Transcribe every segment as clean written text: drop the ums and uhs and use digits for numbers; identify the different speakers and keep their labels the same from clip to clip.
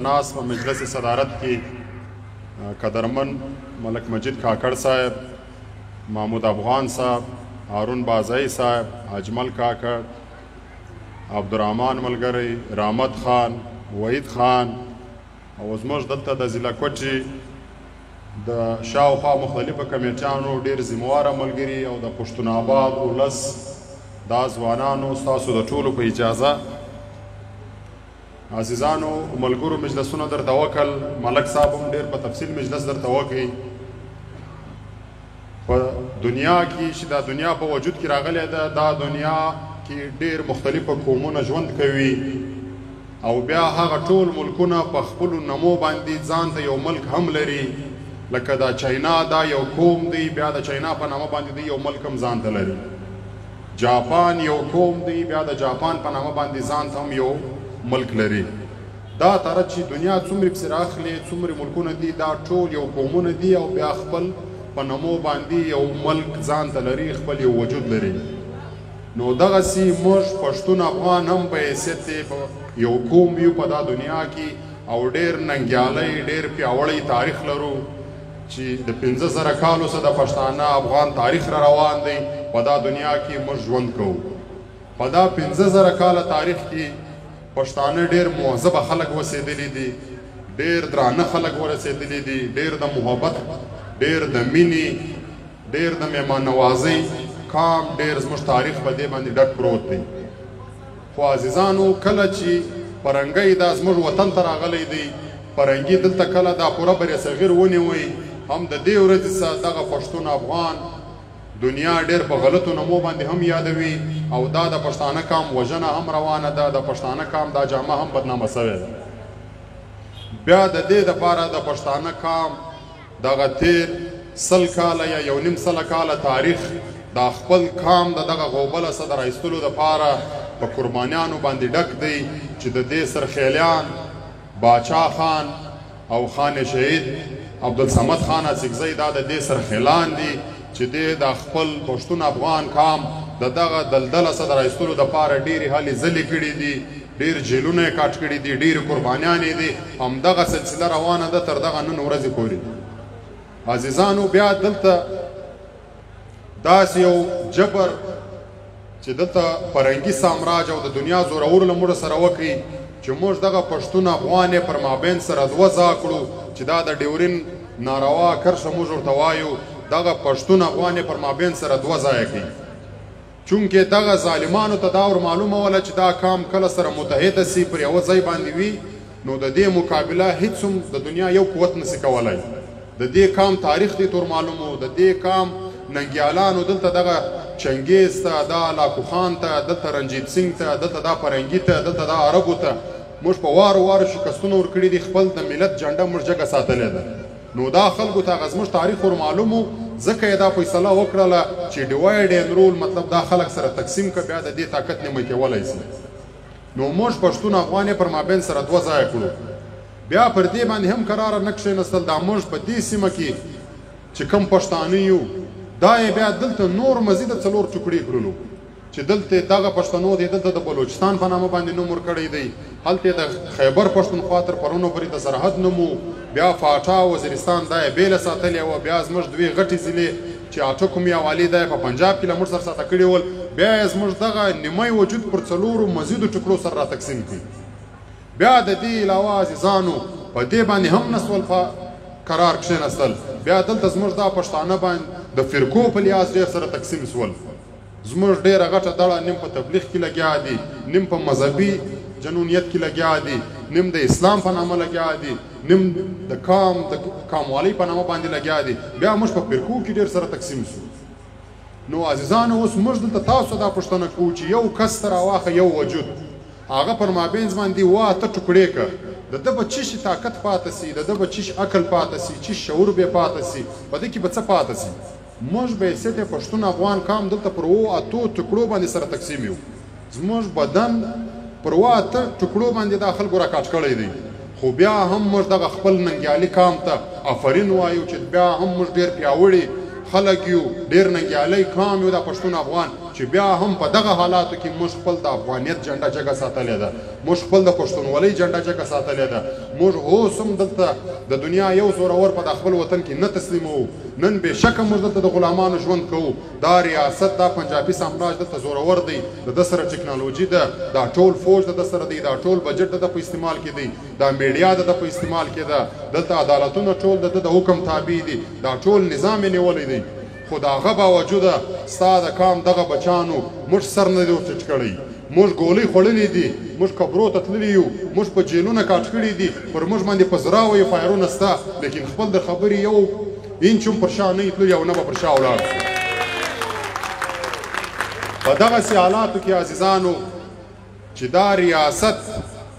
Speaker 1: नास په مجلس صدارت کې قدرمن ملک مجید کاکړ صاحب، محمود افغان صاحب، هارون بازائی صاحب، اجمل کاکړ، عبدالرحمن ملګری، رحمت خان، وحید خان او زموږ دلته د ضلع کوټې د شاوخوا مختلفو کمیټیانو ډېر ذمهواره ملګري او د پښتون آباد ولس دا ځوانانو، ستاسو د ټولو په اجازه عزیزانو ملګرو مجلسونه درته وکړل. ملک صاحب هم ډېر په تفصیل مجلس درته وکړي. په دنیا کې چې دا دنیا په وجود کې راغلی ده، دا دنیا کې ډېر مختلفه قومونه ژوند کوي او بیا هغه ټول ملکونه په خپلو نمو باندې ځان ته یو ملک هم لري. لکه دا چاینا دا یو قوم دی، بیا د چاینا په نامه باندې دی یو ملک هم ځان ته لري. جاپان یو قوم دی، بیا د جاپان په نامه باندې ځان ته هم یو ملک لري. دا تر چې دنیا څومره پسې راخلي، څومره ملکونه دي، دا ټول یو قومونه دي او بیا خپل په نمو باندې یو ملک ځان ته لري، خپل یو وجود لري. نو دغسې موږ پښتون افغان هم په حیثیت یو قوم یو په دا دنیا کې او ډېر ننګیالی، ډېر پیاوړی تاریخ لرو چې د 15,000 کالو څخه د پښتانه افغان تاریخ را روان دی. په دا دنیا کې موږ ژوند کوو. په دا 15,000 کاله تاریخ کې پښتانه ډېر مهذبه خلک اوسېدلي دي، ډېر درانه خلک ورسېدلي دي، ډېر د محبت، ډېر د مینې، ډېر د مهمان نوازۍ کام، ډېر زموږ تاریخ په دې باندې ډک پروت دی. خو عزیزانو کله چې فرنګی دا زموږ وطن ته راغلی دی، فرنګي دلته کله دا پوره بر صغیر ونیوی، هم د دې ورځې څخه دغه پښتون افغان دنیا ډېر په غلطو نمو باندې هم یادوي او دا د پښتانه کام وژنه هم روانه ده، د پښتانه کام دا جامه هم بدنامه سوې ده. بیا د دې دپاره د پښتانه کام دغه تیر 100 کاله یا 1.5 کاله تاریخ دا خپل کام د دغه غوبله څخه د رایستلو دپاره په قربانیانو باندې ډک دی چې د دې سرخیلیان باچا خان او خان شهید عبدالصمد خان اڅکزی دا د دې سرخیلان دي چې د خپل پښتون افغان کام د دغه دلدله څخه د رایستلو دپاره ډېرې هلې ځلې کړي دي، ډېر جیلونه یې کاټ کړي دي، ډېرې قربانیانې دي. همدغه سلسله روانه ده تر دغه نن ورځې پورې. عزیزانو بیا دلته داسې یو جبر چې دلته فرنګي سامراج او د دنیا زورور له موږ سره وکړي چې موږ دغه پښتون افغان یې پر مابین سره دوه ځا کړو چې دا د ډیورین ناروا کرښه موږ ورته وایو. دغه پښتون افغان پر مابین سره دوه ځایه کوي، چونکې دغه ظالمانو ته دا ور معلومه وله چې دا کام کله سره متحده سي، پر یوه ځای باندې وي، نو د دې مقابله هیڅ هم د دنیا یو قوت نسي کولی. د دې کام تاریخ دې تور معلومو، د دې کام ننګیالانو دلته دغه چنګیز ته، دا لاکو خان ته، دلته رنجیت سنګ ته، دلته دا فرنګي ته، دلته دا عربو ته موږ په وارو وارو شکستونه ورکړي دي، خپل د ملت جنډه موږ جګه ساتلې ده. نو دا خلکو ته هغه زموږ تاریخ ور معلومو، ځکه یې دا فیصله وکړله چې ډیوایډ اینډ رول، مطلب دا خلک سره تقسیم که بیا د دې طاقت نیمه کولی شي. نو موږ پښتون افغان پر مابین سره دوه ځایه کړو. بیا پر دې باندې هم قراره نه کښېنستل دا موږ په دې سیمه کې چې کوم پښتانه یو، دا یې بیا دلته نور مزید 4 ټوکړې کړلو چې دلته دغه پښتنو دی دلته د بلوچستان په نامه باندې نوم ورکړی دی، هلته د خیبر پښتونخوا تر پرونو پورې د سرحد نومو، بیا فاټا وزیرستان دا یې بېله ساتلې وه، بیا زموږ 2 غټې ضلعې چې اټک م یا والي دا یې په پنجاب کې له موږ سره ساته کړي ول، بیا یې زموږ دغه نیمی وجود پر 4 مزیدو ټکړو سره را تقسیم کړي. بیا د دې علاوه عزیزانو په دې باندې هم نسول قرار کښېنستل، بیا دلته زموږ دا پښتانه باندې د فرقو په لحاظ ډېر سره تقسیم سول. زموږ ډېره غټه ډله نیم په تبلیغ کې لګیا دي، نیم په مذهبي جنونیت کې لګیا دي، نیم د اسلام په نامه لګیا دي، نیم د کاموالۍ په نامه باندې لګیا دي. بیا موږ په فرقو کې ډېر سره تقسیم سو. نو عزیزانو اوس موږ دلته تاسو دا پوښتنه کوو چې یو کس ته راواخه یو وجود، هغه پر مابینځ باندې 8 ټوکړې که، د ده به څه شي طاقت پاته سي، د ده به څه شي عقل پاته سي، څه شعور به پاته سي، په دې کې به څه پاته سي. موږ به حیثیت پښتون افغان کام دلته پر 8 ټوکړو باندې سره تقسیم یو. زموږ بدن پر 8 ټوکړو باندې دا خلکو را کاټ کړی دی. خو بیا هم موږ دغه خپل ننګیالي کام ته آفرین وایو چې بیا هم موږ ډېر پیاوړي خلک یو، ډېر ننګیالی کام یو دا پښتون افغان چې بیا هم په دغه حالاتو کې موږ خپل د افغانیت جنډه جګه ساتلې ده، موږ خپل د پښتونولۍ جنډه جګه ساتلې ده. موږ اوس هم دلته د دنیا یو زورور په خپل وطن کې نه تسلیموو. نن بېشکه موږ دلته د غلامانو ژوند کوو. دا ریاست دا پنجابي سامراج دلته زورور دی، د ده سره ټکنالوژي ده، دا ټول فوج د ده سره دی، دا ټول بجټ د ده په استعمال کې دی، دا میډیا د ده په استعمال کې ده، دلته عدالتونه ټول د ده د حکم تابع دي، دا ټول نظام یې نیولی دی. خو د هغه باوجوده ستا د کام دغه بچانو موږ سر نه دی ورټیټ کړی، موږ ګولۍ خوړلې دي، موږ قبرو ته تللي یو، موږ په جیلونه کاټ کړي دي، پر موږ باندې په زراو یې فایرونه سته، لیکن خپل د خبرې یو انچ هم پر شا نه یې تللي او نه به پر شا ولاړ شو. په دغسې حالاتو کې عزیزانو چې دا ریاست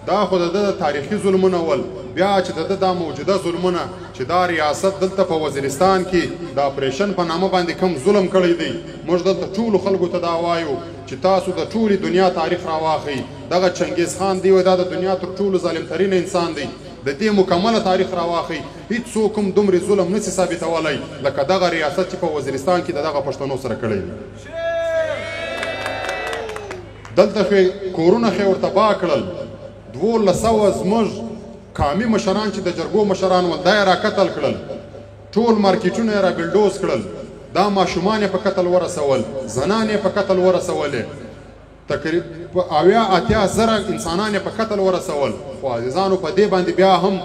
Speaker 1: دا خو د ده تاریخي ظلمونه ول، بیا چې د ده دا موجوده ظلمونه چې دا ریاست دلته په وزیرستان کې د اپریشن په نامه باندې کم ظلم کړی دی، موږ دلته ټولو خلکو ته دا وایو چې تاسو د ټولې دنیا تاریخ راواخئ. دغه چنګیز خان دی وایي دا د دنیا تر ټولو ظالمترین انسان دی، د دې مکمله تاریخ راواخئ. هیڅوک هم دومره ظلم نسي ثابتولی لکه دغه ریاست چې په وزیرستان کې د دغه پښتنو سره کړی دی. دلته کورونه ښې ورته با کړل، 1200 زموږ قامي مشران چې د جرګو مشران ول دا یې را قتل کړل، ټول مارکیټونه یې را بلډوز کړل، دا ماشومان یې په قتل ورسول، زنان یې په قتل ورسولې، تقریبا 80 زره انسانان یې په قتل ورسول. خو عزیزانو په دې باندې بیا هم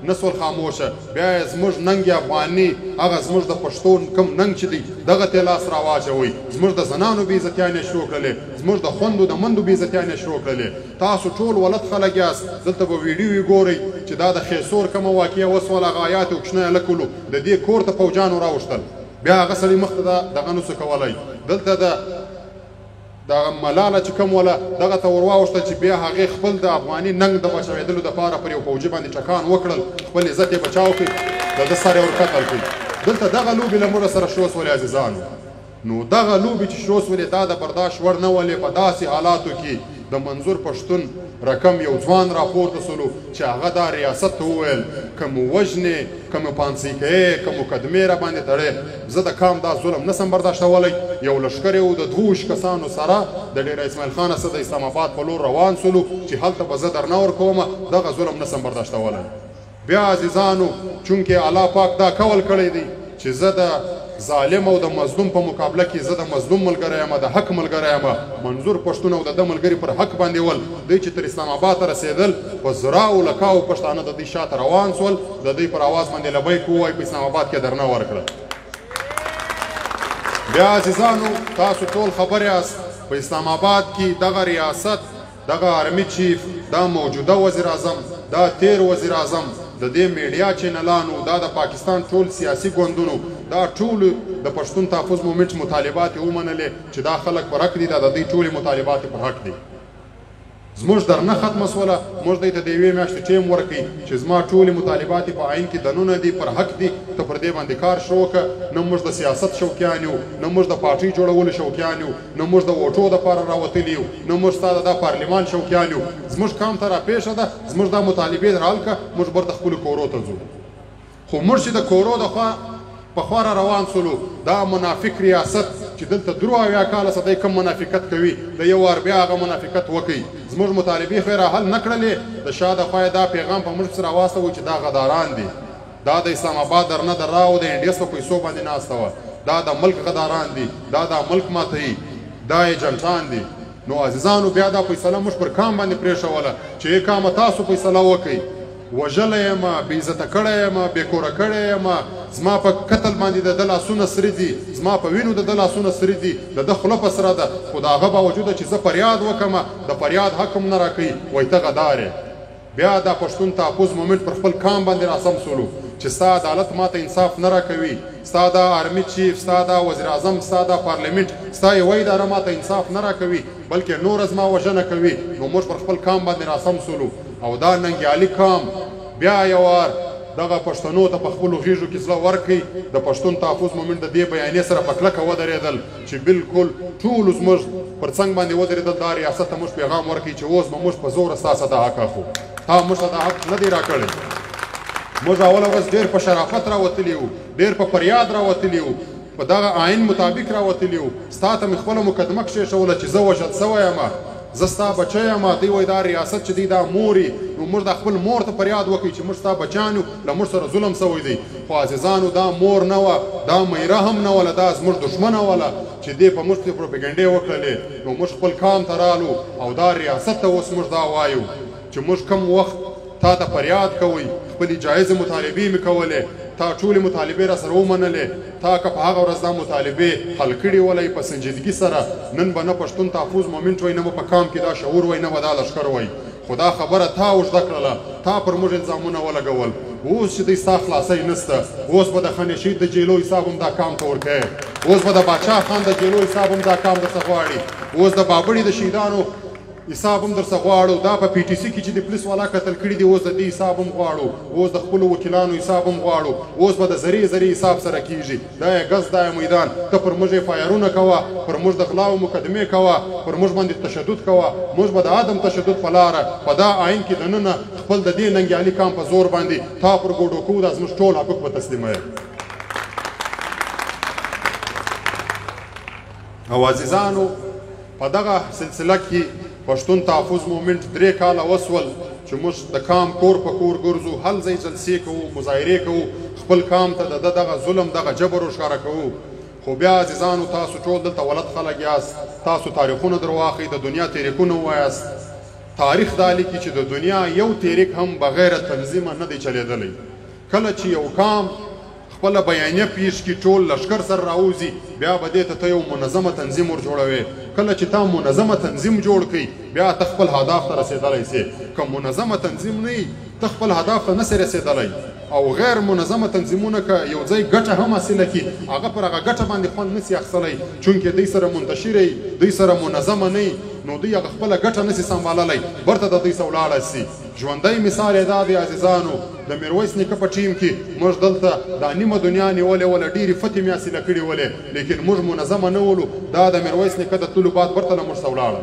Speaker 1: نسول خاموشه، بیا یې زموږ ننګ افغاني هغه زموږ د پښتون کم ننګ چې دی دغه ته لاس راواچوئ. زموږ د زنانو بې عزتیانې شروع کړلې، زموږ د خوندو د مندو بې عزتیانې شروع کړلې. تاسو ټول ولد خلک یاست، دلته به ویډیو ګورئ چې دا د خیسور کومه واقعه وسوله، هغه آیات او کوچنی هلکولو د دې کور ته پوجانو راوښتل، بیا هغه سړي مخ ته دغه نسو کولی. دلته د ملاله چې کوم وله دغه ته ور واوښتل چې بیا هغې خپل د افغاني ننګ د بچاوېدلو دپاره پر یو فوجي باندې ټکان وکړل، خپل عزت یې بچاو کړي، د ده سر یې ور قتل کړي. دلته دغه لوبې له موږ سره شروع سولې عزیزانو. نو دغه لوبې چې شروع سولې دا د برداشت وړ نه ولې. په داسې حالاتو کې د منظور پښتون رقم یو ځوان راپورته سولو چې هغه دا ریاست ته وویل که مو وژنې، که مو پانسۍ کوې، که مقدمې را باندې تړې، زه د کام دا ظلم نسم برداشتولی. یو لښکر یې د 22 کسانو سره د ډېر اسماعیل خانه سره د اسلام آباد په لور روان سولو چې هلته به زه درنه ورکومه، دغه ظلم نسم برداشتولی. بیا عزیزانو چونکې الله پاک دا قول کړی دی چې زه د ظالم او د مظلوم په مقابله کې زه د مظلوم ملګری یم، د حق ملګری یم. منظور پښتون او د ده ملګري پر حق باندې ول، دوی چې تر اسلام آباد ته رسېدل په زراو لکاو پښتانه د دوی شاته روان سول، د دوی پر آواز باندې لبیک ووایي په اسلام آباد کې درنه ورکړه. بیا عزیزانو تاسو ټول خبر یاست په اسلام آباد کې دغه ریاست، دغه آرمي چیف، دا موجوده وزیر اعظم، دا تیر وزیر اعظم، د دې میډیا چینلانو، دا د پاکستان ټول سیاسي ګوندونو، دا ټول د پښتون تحفظ مومنټ مطالبات یې ومنلې چې دا خلک پر حق دي، دا د دوی ټولې مطالبات پر حق دي. زموږ درنه ختمه سوله، موږ دوی ته د 1 میاشتې ټیم ورکوي چې زما ټولې مطالبات په عین کې دنونه دي، پر حق دي، ته پر دې باندې کار شروع کړه. نه موږ د سیاست شوقیان یو، نه موږ د پارټۍ جوړولو شوقیان یو، نه موږ د ووټو دپاره راوتلي یو، نه موږ ستا د پارلمان شوقیان یو. زموږ کام ته راپېښه ده، زموږ دا مطالبې حل کړه، موږ بیرته خپلو کورو ته ځو. خو موږ چې د کورو په خوا را روان سولو، دا منافق ریاست چې دلته 83 کاله څخه کم منافقت کوي، د یو وار بیا هغه منافقت وکړي. زموږ مطالبې خو یې راحل نه کړلې، د شا د خوا یې دا پیغام په موږ پسې راواستوی چې دا غداران دي، دا د اسلام آباد درنه د راو د انډیس په پیسو باندې ناسته وه، دا د ملک غداران دي، دا د ملک ماتوي، دا ایجنټان دي. نو عزیزانو بیا دا فیصله موږ پر کام باندې پرېښوله چې ای کامه تاسو فیصله وکئ. وژلی یم، بې عزته کړی یم، بې کوره کړی یم، زما په قتل باندې د ده لاسونه سره دي، زما په وینو د ده لاسونه سره دي، د ده خوله په سره ده، خو د هغه باوجوده چې زه فریاد وکړم د فریاد حق هم نه راکوي، وایي ته غدار یې. بیا دا پښتون تحفظ مومنټ پر خپل کام باندې راسم سولو چې ستا عدالت ماته انصاف نه راکوي، ستا دا آرمي چیف، ستا دا وزیر اعظم، ستا دا پارلیمنټ، ستا یوه اداره ماته انصاف نه راکوي بلکې نور زما وژنه کوي. نو موږ پر خپل کام باندې راسم سولو او دا ننګیالي کام بیا یو وار دغه پښتنو ته په خپلو غېږو کې زړه ورکړي. د پښتون تحفظ مومنټ د دې بیانیې سره په کلکه ودرېدل چې بالکل ټولو زموږ پر څنګ باندې ودرېدل، دا ریاست ته موږ پیغام ورکړي چې اوس به موږ په زوره ستا څخه د حق اخلو، تا موږ ته د حق نه دی راکړی. موږ اوله ورځ ډېر په شرافت راوتلي وو، ډېر په فریاد راوتلي وو، په دغه آئین مطابق راوتلي وو. ستا ته مې خپله مقدمه کښېښوله چې زه وژل سوی یم، زه ستا بچی یم. دوی وایي دا ریاست چې دی دا مور نو موږ د خپل مور ته فریاد وکړئ چې موږ ستا بچیان یو، له موږ سره ظلم سوی دی. خو عزیزانو دا مور نه وه، دا میره هم نه وله، دا زموږ دښمنه وله چې دې په موږ پسې پروپیګنډې وکړلې. نو موږ خپل کام ته رالو او دا ریاست ته اوس موږ دا وایو چې موږ کم وخت تا ته فریاد کوئ، خپلې جایزې مطالبې مې کولې، تا ټولې مطالبې را سره ومنلې، تا که په هغه ورځ دا مطالبې حل کړې ولئ په سنجیدګي سره، نن به نه پښتون تحفظ مومنټ وایي، نه به په کام کې دا شعور وایي، نه به دا لښکر وایي. خو دا خبره تا اوږده کړله، تا پر موږ الزامونه ولګول. اوس چې دی ستا خلاصی نسته، اوس به د خانشید د جیلو حساب هم دا کام ته ورکوې، اوس به د باچا خان د جیلو حساب هم دا کام درڅه غواړي، اوس د بابړي د شهیدانو حساب هم درڅه غواړو. دا په پی ټي سي کې چې د پولیس والا قتل کړي دي اوس د دې حساب هم غواړو، اوس د خپلو وکیلانو حساب هم غواړو، اوس به د ذرې ذرې حساب سره کېږي. دا یې ګز دا یې میدان، ته پر موږ فایرونه کوه، پر موږ د غلاو مقدمې کوه، پر موږ باندې تشدد کوه، موږ به د عدم تشدد په لاره په دا آئین کې دننه خپل د دې ننګیالي کام په زور باندې تا پر ګوډو کوو، دا زموږ ټول حقوق به تسلیموي. او عزیزانو په دغه سلسله کې پښتون تحفظ مومنټ 3 کاله وسول چې موږ د کام کور په کور ګرځو، هل ځای جلسې کوو، مظاهرې کوو، خپل کام ته د دغه ظلم دغه جبر ښکاره کوو. خو بیا عزیزانو تاسو ټول دلته ولد خلک یاست، تاسو تاریخونه در واخلئ، د دنیا تاریخونه ووایاست. تاریخ دا لیکي چې د دنیا یو تاریخ هم بغیر تنظیمه نه دی چلېدلی. کله چې یو کام خپله بیانیه پیش کړي، ټول لښکر سره راوځي، بیا به دې ته یو منظمه تنظیم ور جوړوې. کله چې تا منظمه تنظیم جوړ کړي، بیا ته خپل هدف ته رسېدلی سې. که منظمه تنظیم نه وي، ته خپل هدف ته نسې رسېدلی. او غیر منظمه تنظیمونه که یو ځای ګټه هم حاصله کړي، هغه پر هغه ګټه باندې خوند نسي اخیستلی، چونکې دوی سره منتشره وي، دوی سره منظمه نه وي، نو دوی هغه خپله ګټه نسي سنباللی، برته د دوی سه ولاړه سي. ژوندی مثال یې دا دی عزیزانو، د میرویس نیکه په ټیم کې موږ دلته دا نیمه دنیا نیولې وله، ډېرې فتې مې حاصله کړې ولې، لیکن موږ منظمه نه ولو. دا د میرویس نیکه د تلو بعد برته له موږ سه ولاړه.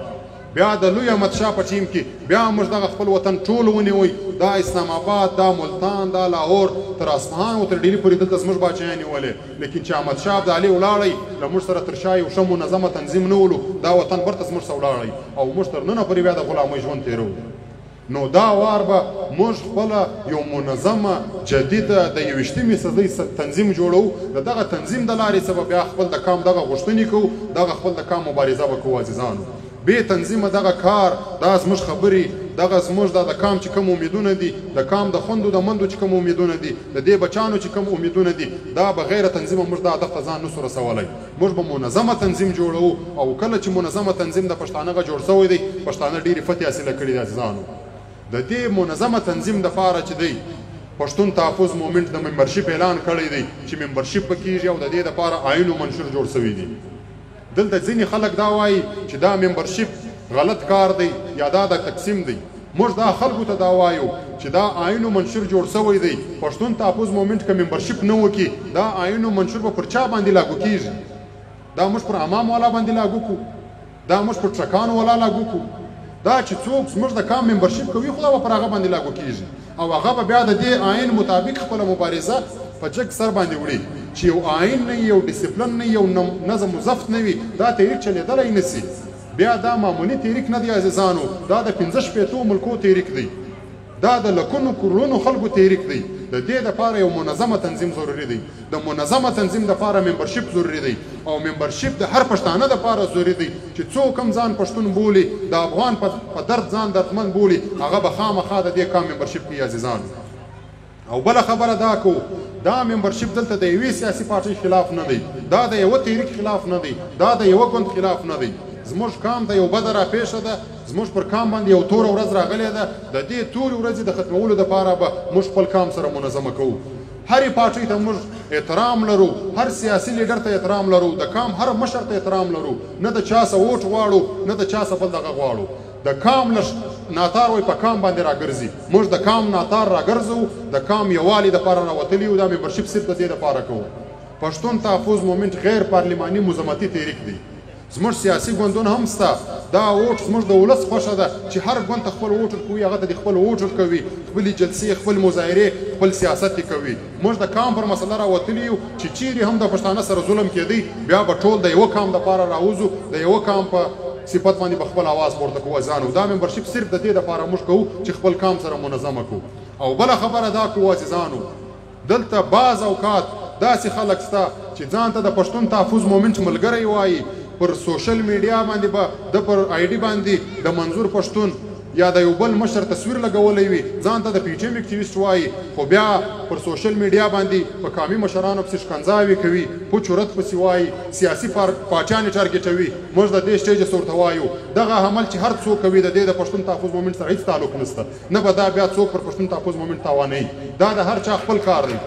Speaker 1: بیا د لوی احمدشاه په ټیم کې بیا موږ دغه خپل وطن ټول ونیوی، دا اسلام آباد، دا ملتان، دا لاهور، تر اصفهان او تر ډیلي پورې دلته زموږ باچایان نیولې. لیکن چې احمدشاه ابدالي ولاړی، له موږ سره تر شا یو ښه منظمه تنظیم نه ولو، دا وطن برته زموږ سه ولاړی او موږ تر ننه پورې بیا د غلامۍ ژوند تېرو. نو دا وار به موږ خپله یو منظمه جدیده د 21مې صدۍ تنظیم جوړو. د دغه تنظیم د لارې څه به بیا خپل د کام دغه غوښتنې کوو، دغه خپل د کام مبارزه به کوو. عزیزانو بې تنظیمه دغه کار، دا زموږ خبرې، دغه زموږ د کام چې کوم امیدونه دي، د کام د خوندو د مندو چې کوم امیدونه دي، د دې بچانو چې کوم امیدونه دي، دا بغیر تنظیمه موږ دا هدف ته ځان نسو رسولی. موږ به منظمه تنظیم جوړو، او کله چې منظمه تنظیم د پښتانه جوړ سوی دی، پښتانه ډېرې فتې حاصله کړي دي. عزیزانو د دې منظمه تنظیم دپاره چې دی پښتون تحفظ مومنټ د ممبرشپ اعلان کړی دی چې ممبرشپ به کېږي، او د دې دپاره آئین و منشور جوړ سوي دي. دلته ځینې خلک دا وایي چې دا ممبرشپ غلط کار دی یا دا د تقسیم دی. موږ دا خلکو ته دا وایو چې دا آئین و منشور جوړ سوی دی. پښتون تحفظ مومنټ که ممبرشپ نه وکړي، دا آئین و منشور به پر چا باندې لاګو کېږي؟ دا موږ پر عوام والا باندې لاګو کړو، دا موږ پر ټرکانو والا لاګو کړو. دا چې څوک زموږ د کام ممبرشپ کوي، خو دا به پر هغه باندې لاګو کېږي، او هغه به بیا د دې آئین مطابق خپله مبارزه په جګ سر باندې وړي. چې یو آئین نه وي، یو ډیسپلن نه وي، یو نظم و ضبط نه وي، دا تحریک چلېدلی نه سي. بیا دا معمولي تحریک نه دی عزیزانو، دا د 15 ملکو تحریک دی، دا د لکونو کورونو خلکو تحریک دی. د دې دپاره یو منظمه تنظیم ضروري دی. د منظمه تنظیم دپاره ممبرشپ ضروري دی، او ممبرشپ د هر پښتانه دپاره ضروري دی. چې څوک هم ځان پښتون بولي، د افغان په درد ځان دردمند بولي، هغه به خامخا د دې کام ممبرشپ کوي. عزیزانو او بله خبره دا کو، دا ممبرشپ دلته د یوې سیاسي پارټۍ خلاف نه دی، دا د یوه تحریک خلاف نه دی، دا د یوه ګوند خلاف نه دی. زموږ کام ته یو بده راپېښه ده، زموږ پر کام باندې یو توره ورځ راغلې ده. د دې تورې ورځې د ختمولو دپاره به موږ خپل کام سره منظمه کوو. هرې پارټۍ ته موږ احترام لرو، هر سیاسي لیډر ته احترام لرو، د کام هر مشر ته احترام لرو، نه د چا څه ووټ غواړو، نه د چا څه بل دغه غواړو. د کام ناتار وایي په کام باندې راګرځي، موږ د کام ناتار راګرځو، د کام یووالي دپاره راوتلي یو. دا ممبرشپ صرف د دې دپاره کوو. پښتون تحفظ مومنټ غیر پارلماني مزمتي تحریک دی. زموږ سیاسي ګوندونه هم شته دا ووټ زموږ د ولس خوښه ده چې هر ګوند ته خپل ووټ ورکوي هغه ته د خپل ووټ ورکوي خپلې جلسې خپل مظاهرې خپل سیاست یې کوي موږ د کام پر مسله راوتلي یو چې چیرې هم د پښتانه سره ظلم کېدی بیا به ټول د یوه کام دپاره راوځو د یوه کام په صفت باندې به خپل اواز پورته کوو ځانو دا ممبرشپ صرف د دې دپاره موږ کوو چې خپل کام سره منظمه کوو او بله خبره دا کوو عزیزانو دلته بعض اوقات داسې خلک شته چې ځان ته د پښتون تحفظ مومنټ ملګری وایي پر سوشل میډیا باندې به د پر آی ډي باندې د منظور پښتون یا د یو بل مشر تصویر لګولی وي ځان ته د پی ټي ایم اکټیویسټ وایي خو بیا پر سوشل میډیا باندې په قامي مشرانو پسې شکنځاوې کوي پوچ ورت پسې وایي سیاسي پاچان یې ټارګېټوي موږ د دې سټیجه ورته وایو دغه عمل چې هر څوک کوي د دې د پښتون تحفظ مومنټ سره هېڅ تعلق نشته نه به دا بیا څوک پر پښتون تحفظ مومنټ تاوانوي دا د هر چا خپل کار دی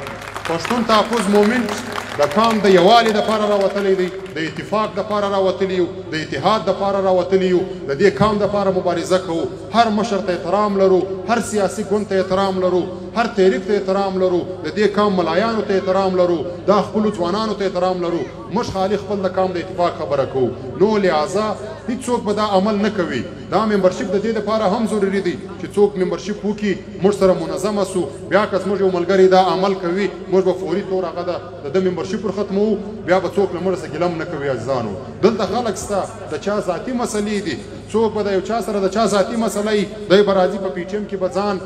Speaker 1: پښتون تحفظ مومنټ د کام د یووالي دپاره راوتلی دی د اتفاق دپاره راوتلی یو د اتحاد دپاره راوتلی یو د دې کام دپاره مبارزه کوو هر مشر ته احترام لرو هر سیاسي ګوند ته احترام لرو هر تحریک ته احترام لرو د دې کام ملایانو ته احترام لرو دا خپلو ځوانانو ته احترام لرو موږ خالي خپل د کام د اتفاق خبره کوو نو لہذا هیڅوک به دا عمل نه کوي دا ممبرشپ د دې دپاره هم ضروري دی چې څوک ممبرشپ وکړي موږ سره منظمه سو بیا که زموږ یو ملګری دا عمل کوي موږ به فوري طور هغه د ده ممبرشپ ورختموو بیا به څوک له موږ څخه ګیله نه کوي عزیزانو دلته خلک شته د چا ذاتي مسلې دي څوک به د یو چا سره د چا ذاتي مسله وي دی به راځي په پی ټي ایم کې به ځان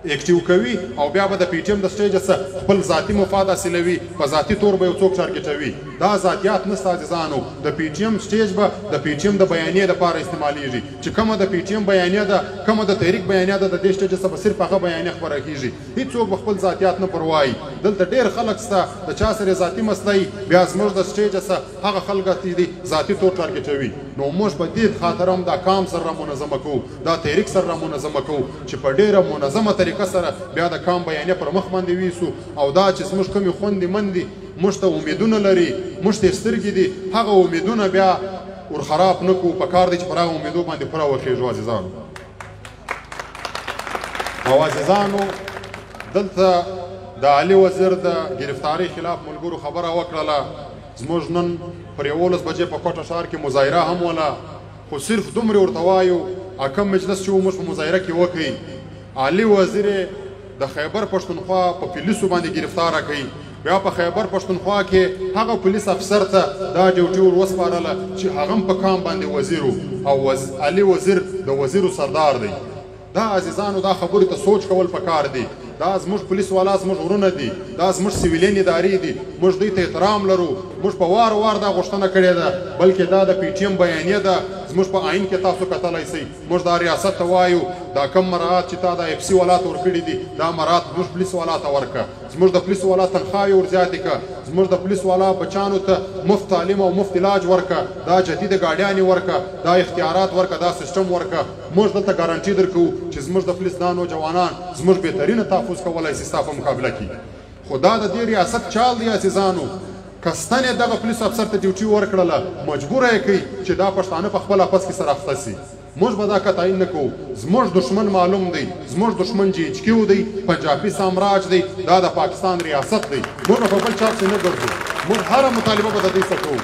Speaker 1: اکټیو کوي او بیا به د پی ټي ایم د سټیجه څخه خپل ذاتي مفاد حاصلوي په ذاتي طور به یو څوک ټارګېټوي دا ذاتیات نشته عزیزانو د پی ټي ایم سټیج به د پی ټي ایم د بیانیې دپاره استعمالیږي چې کومه د پی ټي ایم بیانیه ده کومه د تحریک بیانیه ده د دې سټیجه څخه به صرف هغه بیانیه خپره کېږي هېڅوک به خپل ذاتیات نه پروایي دلته ډېر خلک شته د چا سره ذاتي مسله وي بیا زموږ د سټیجه څخه هغه خلک دي ذاتي طور ټارګېټوي نو موږ په دې خاطر هم دا کام سره منظمه کوو دا تحریک سره منظمه کوو چې په ډېره منظمه طریقه سره بیا د کام بیانیه پر مخ باندې ویسو او دا چې زموږ کومې خوندې مندې موږ ته امیدونه لري موږ ته سترګې دي هغه امیدونه بیا ورخراب نه کړو پکار دی چې پر هغه امیدو باندې پوره وخېږو عزیزانو او عزیزانو دلته د علي وزیر د ګرفتارۍ خلاف ملګرو خبره وکړله زموږ نن پر 11 بجې په کوټه ښار کې مظاهره هم وله خو صرف دومره ورته وایو کم مجلس چې موږ په مظاهره کې وکړئ علي وزیر د خیبر پښتونخوا په پولیسو باندې ګرفتاره کوي بیا په خیبر پښتونخوا کې هغه پولیس افسر ته دا ډیوټي ور وسپارله چې هغه هم په کام باندې وزیر او علي وزیر د وزیرو سردار دی دا عزیزانو دا خبرې ته سوچ کول پکار دی دا زموږ پولیس والا زموږ ورونه دي دا زموږ سیویلین ادارې دي موږ دوی ته احترام لرو موږ په وار وار دا غوښتنه کړې ده بلکې دا د پی ټي ایم بیانیه ده زموږ په آئین کې تاسو کتلی سئ موږ دا ریاست ته وایو دا کم مراعات چې تا دا اف سی والا ته ورکړي دي دا مراعات زموږ پولیس والا ته ورکړه زموږ د پولیس والا تنخواوې ورزیاتې کړه زموږ د پولیس والا بچانو ته مفت تعلیم او مفت علاج ورکړه دا جدیده ګاډیانې ورکړه دا اختیارات ورکړه دا سیسټم ورکړه موږ دلته ګارانټي درکوو چې زموږ د پولیس دا نوجوانان زموږ بهترینه تحفظ کولی شي ستا په مقابله کې خو دا د دې ریاست چال دی عزیزانو که ستنې دغه پولیس افسر ته ډیوټي ورکړله مجبوره یې کوي چې دا پښتانه په خپل اپس کې سره اخته سي موږ به دا قطعین نه کوو زموږ دشمن معلوم دی زموږ دشمن جی ایچ کیو دی پنجابي سامراج دی دا د پاکستان ریاست دی موږ په بل چا پسې نه ګرځو موږ هره مطالبه به د دوی څخه کوو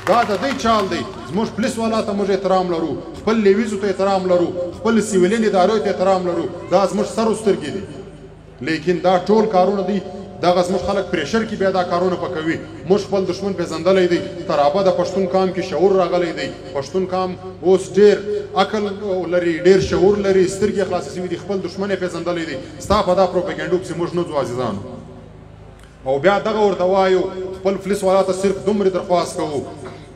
Speaker 1: دا د دوی چال دی زموږ پولیس والا ته موږ احترام لرو خپل لیویزو ته احترام لرو خپل سیویلین ادارو ته احترام لرو دا زموږ سر و سترګې دي لیکن دا ټول کارونه دي دغه زموږ خلک پریشر کې بیا دا کارونه پکوي موږ خپل دشمن پېژندلی دی ترابه د پښتون کام کې شعور راغلی دی پښتون کام اوس ډېر عقل لري ډېر شعور لري سترګې خلاصې شوي دي خپل دشمن یې پېژندلی دی ستا په دا پروپاګنډو پسې موږ نه ځو عزیزانو او بیا دغه ورته وایو خپل پولیس والا ته صرف دومره درخواست کوو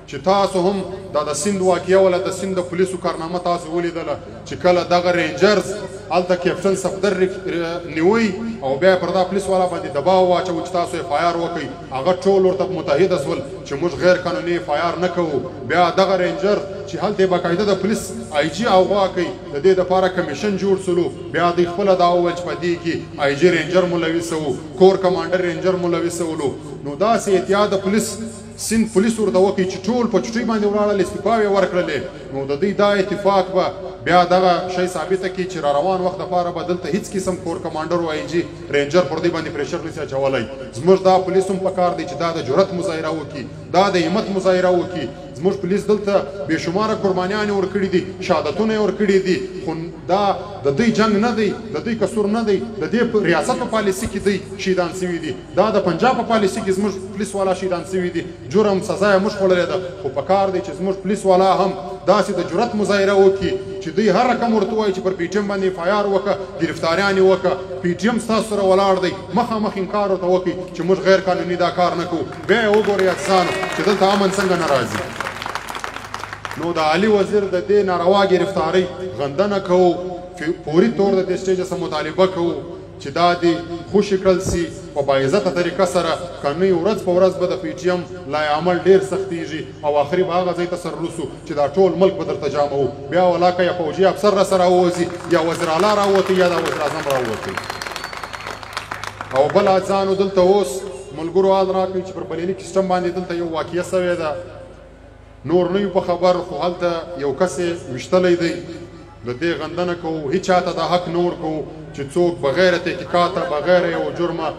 Speaker 1: چې تاسو هم دا د سیند واقعه ولا د سیند د پولیسو کارنامه تاسو ولیدله چې کله دغه رینجرز هلته کیپټن صفدر نیوي او بیا پر دا پولیس والا باندې دباو واچوي چې تاسو اف آی آر وکړئ هغه ټول ورته متحده سول چې موږ غیر قانوني اف آی آر نه کوو بیا دغه رینجر چې هلته باقاعده د پولیس آی جي اغوا کوي د دې دپاره کمیشن جوړ سولو بیا دوی خپله دا وویل چې په دې کې آی جي رینجر ملوث وو کور کمانډر رینجر ملوث ولو نو داسې احتیاط د پولیس سیند پولیس ورته وکړي چې ټول په چوټۍ باندې ولاړل استعفاوې ورکړلې نو د دوی دا اتفاق به بیا دغه شی ثابته کړي چې را روان وخت دپاره به دلته هیڅ قسم کور کمانډر او آی جي رینجر پر دې باندې پریشر نشي اچولی. زموږ دا پولیس هم پکار دی چې دا د جرأت مظاهره وکړي، دا د همت مظاهره وکړي. زموږ پولیس دلته بې شماره قربانیانې ورکړي دي، شهادتونه یې ورکړي دي، خو دا د دوی جنګ نه دی، د دوی قصور نه دی، د دې ریاست په پالیسي کې دوی شهیدان سوي دي، دا د پنجاب په پالیسي کې زموږ پولیس والا شهیدان سوي دي. جرم سزا یې موږ خوړلې ده، خو پکار دی چې زموږ پولیس والا هم داسې د جرأت مظاهره وکړي چې دوی هر رقم ورته وایي چې پر پی ټي ایم باندې اف آی آر وکړه، ګرفتاریان یې وکړه، پی ټي ایم ستاسو سره ولاړ دی، مخامخ انکار ورته وکړي چې موږ غیر قانوني دا کار نه کوو. بیا یې وګورئ عزیزانو چې دلته امن څنګه نه راځي. نو د علي وزیر د دې ناروا ګرفتارۍ غندنه کوو، فوري طور د دې سټیج څخه مطالبه کوو چې دا دې خوشي کړل سي په باعزته طریقه سره، که نه ورځ په ورځ به د پی ټي ایم لای عمل ډېر سختېږي او آخري به هغه ځای ته سر رسو چې دا ټول ملک به درته جامه. بیا ولاکه یا فوجي افسر را سره ووځي یا وزیر اعلی راووتی یا د وزیر اعظم راووتی. او بل عزیزانو دلته اوس ملګرو حال راکړئ چې پر بلینیک سیسټم باندې دلته یو واقعه سوې ده، نور نه یو په خبر، خو هلته یو کس یې ویشتلی دی. د دې غندنه کوو، هیڅ چاته دا حق نه ورکوو چې څوک بغیر تحقیقاته بغیر یو جرمه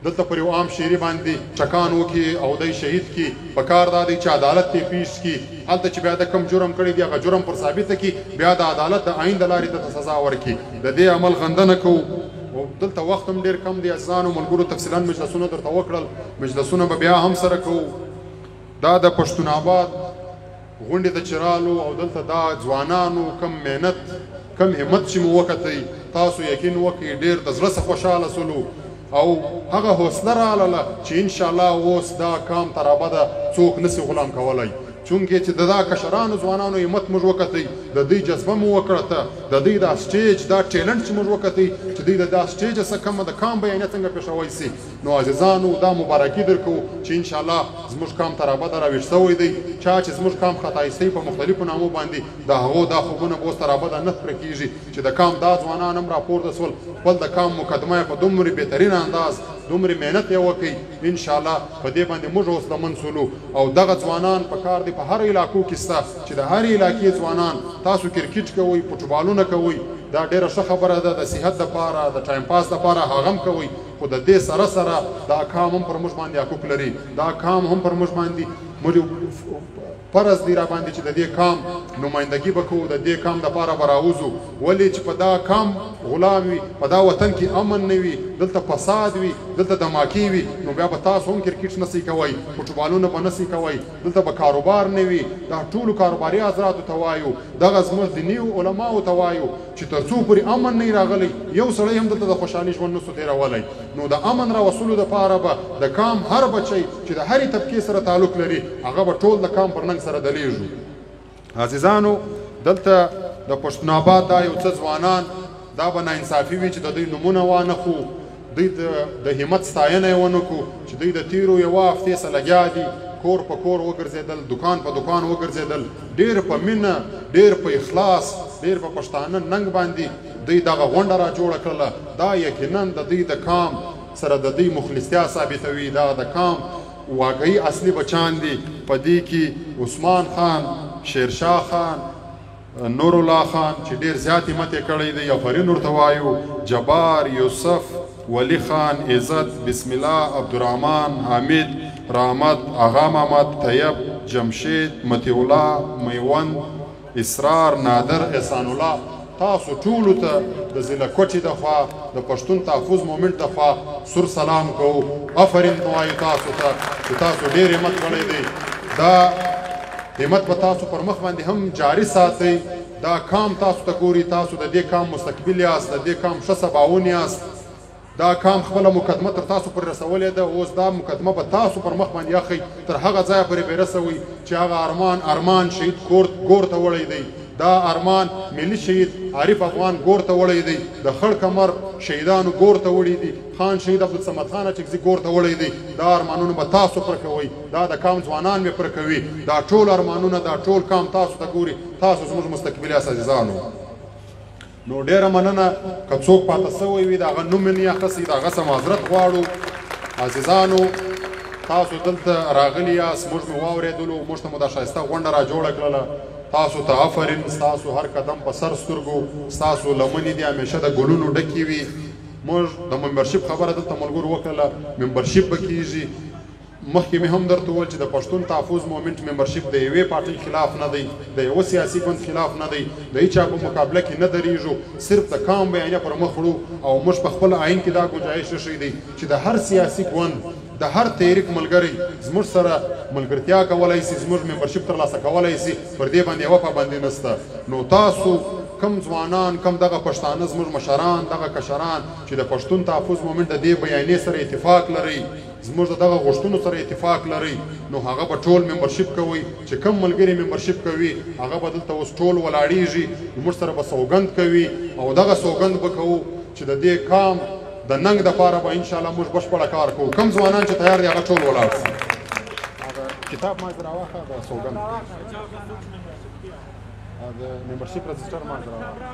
Speaker 1: دلته پر یو عام شهري باندې چکان وکړي او دی شهید کړي. پکار دا دی چې عدالت ته پیش کړي، هلته چې بیا د کوم جرم کړی دی هغه جرم پر ثابته کړي، بیا د عدالت د آئین د لارې ته سزا ورکړي. د دې عمل غندنه کوو. او دلته وخت هم ډېر کم دی عزیزانو ملګرو، تفصیلا مجلسونه درته وکړل، مجلسونه به بیا هم سره کوو. دا د پښتون آباد غونډې ته چې رالو او دلته دا ځوانانو کم محنت کم همت چې مو وکتی، تاسو یقین وکړئ ډېر د زړه څخه خوشحاله سولو او هغه حوصله راغله چې انشاءالله اوس دا کام تر ابده څوک نسي غلام کولی. چونکې چې د دا کشرانو ځوانانو همت موږ وکتی، د دوی جذبه مو وکړه، د دوی دا سټیج دا ټیلنټ چې موږ وکتی چې دوی د دا سټیج څخه کمه د کام بیانیه څنګه پېښوی سي. نو عزیزانو دا مبارکي درکوو چې انشاءالله زموږ کام تر ابده راویښ سوی دی. چا چې زموږ کام خطا ایستی په مختلفو نامو باندې د هغو دا خوبونه به اوس تر ابده نه پوره کېږي چې د کام دا ځوانان هم راپورته سول، خپل د کام مقدمه یې په دومره بهترین انداز دومره محنت یې وکړي. انشاءالله په دې باندې موږ اوس لمن سولو. او دغه ځوانان پکار دی په هر علاقو کې شته چې د هرې علاقې ځوانان تاسو کرکټ کوئ، فوټبالونه کوئ، دا ډېره ښه خبره ده، د صحت دپاره د ټایم پاس دپاره هغه هم کوئ، خو د دې سره سره دا کام هم پر موږ باندې حقوق لري، دا کام هم پر موږ باندې فرض دی را باندې چې د دې کام نمایندګي به کوو، د دې کام دپاره به راوځو. ولې چې په دا کام غلام وي، په دا وطن کې امن نه وي، دلته فساد وي، دلته دماکي وي، نو بیا به تاسو هم کرکټ نسئ کوئ، فوټبالونه به نسئ کوئ، دلته به کاروبار نه وي. دا ټولو کاروباري حضراتو ته وایو، دغه زموږ دیني علماو ته وایو چې تر څو پورې امن نه راغلی یو سړی هم دلته د خوشحالي ژوند نسو تېرولی. نو د امن راوصلو دپاره به د کام هر بچی چې د هرې طبقې سره تعلق لري هغه به ټول د کام پر ننګ سره دلیږو. عزیزانو دلته د پښتون آباد دا یو څه ځوانان دا به ناانصافي وي چې د دوی نومونه وانخو، دوی د همت ستاینه یې ونه کړو چې دوی د تیرو یوه هفتې څه لګیا دي، کور په کور وګرځېدل، دکان په دکان وګرځېدل، ډېر په مینه، ډېر په اخلاص، ډېر په پښتانه ننګ باندې دوی دغه غونډه را جوړه کړله. دا یقینا د دوی د کام سره د دوی مخلصتیا ثابتوي، دا د کام واقعي اصلي بچان دي. په دې کې عثمان خان، شیرشاه خان، نورالله خان چې ډېر زیات همت یې کړی دی، آفرین ورته وایو، جبار، یوسف، ولی خان، عزت، بسم الله، عبدالرحمن، حامد، رحمت، آغا محمد، طیب، جمشید، مطیع الله، میوند، اسرار، نادر، احسان الله، تاسو ټولو ته د ضلع کوټې دخوا د پښتون تحفظ مومنټ دخوا سور سلام کوو. آفرین وایو تاسو ته چې تاسو ډېر همت کړی دی. دا همت به تاسو پر مخ باندې هم جاري ساتئ. دا کام تاسو ته ګوري، تاسو د دې کام مستقبل یاست، د دې کام ښه سباوون یاست. دا کام خپله مقدمه تر تاسو پورې رسولې ده، اوس دا مقدمه به تاسو پر مخ باندې اخئ، تر هغه ځایه پورې به رسوئ چې هغه ارمان شهید ګور ته وړی دی. دا ارمان ملي شهید عارف افغان ګور ته وړی دی، د خړ کمر شهیدانو ګور ته وړی دی، خان شهید عبدالصمد خان اچکزي ګور ته وړی دی. دا ارمانونه به تاسو پوره کوئ، دا د کام ځوانان به پوره کوي. دا ټول ارمانونه، دا ټول کام تاسو ته ګوري، تاسو زموږ مستقبل یاست عزیزانو. نو ډېره مننه، که څوک پاته سوی وي د هغه نوم یې نه اخیستی، د هغه څه معذرت غواړو. عزیزانو تاسو دلته راغلي یاست، موږ مو واورېدلو، موږ ته مو دا ښایسته غونډه را جوړه کړله. تاسو ته آفرین ستاسو هر قدم په سر سترګو ستاسو لمنې دي همیشه د ګلونو ډکې وي موږ د ممبرشپ خبره دلته ملګرو وکړله ممبرشپ به کیږي مخکې مې هم درته وویل چې د پښتون تحفظ مومنټ ممبرشپ د یوې پارټۍ خلاف نه دی د یوه سیاسي ګوند خلاف نه دی د هیچا په مقابله کې نه درېږو صرف د کام بیانیه پر مخ وړو او موږ په خپل آئین کې دا ګنجایش ایښی دی چې د هر سیاسي ګوند د هر تحریک ملګری زموږ سره ملګرتیا کولی شي زموږ ممبرشپ ترلاسه کولی شي پر دې باندې یوه پابندي نشته نو تاسو کم ځوانان کم دغه پښتانه زموږ مشران دغه کشران چې د پښتون تحفظ مومنټ د دې بیانیې سره اتفاق لري زموږ د دغه غوښتنو سره اتفاق لري نو هغه به ټول ممبرشپ کوي چې کم ملګري ممبرشپ کوي هغه به دلته اوس ټول ولاړیږي موږ سره به سوګند کوي او دغه سوګند به کوو چې د دې کام د ننګ دپاره به انشاءالله موږ بشپړه کار کوو کم ځوانان چې تیار دي هغه ټول ولاړ شي کتاب ما ځه راواخله د سوګند د ممبرشپ رجسټر ما ځه راواخله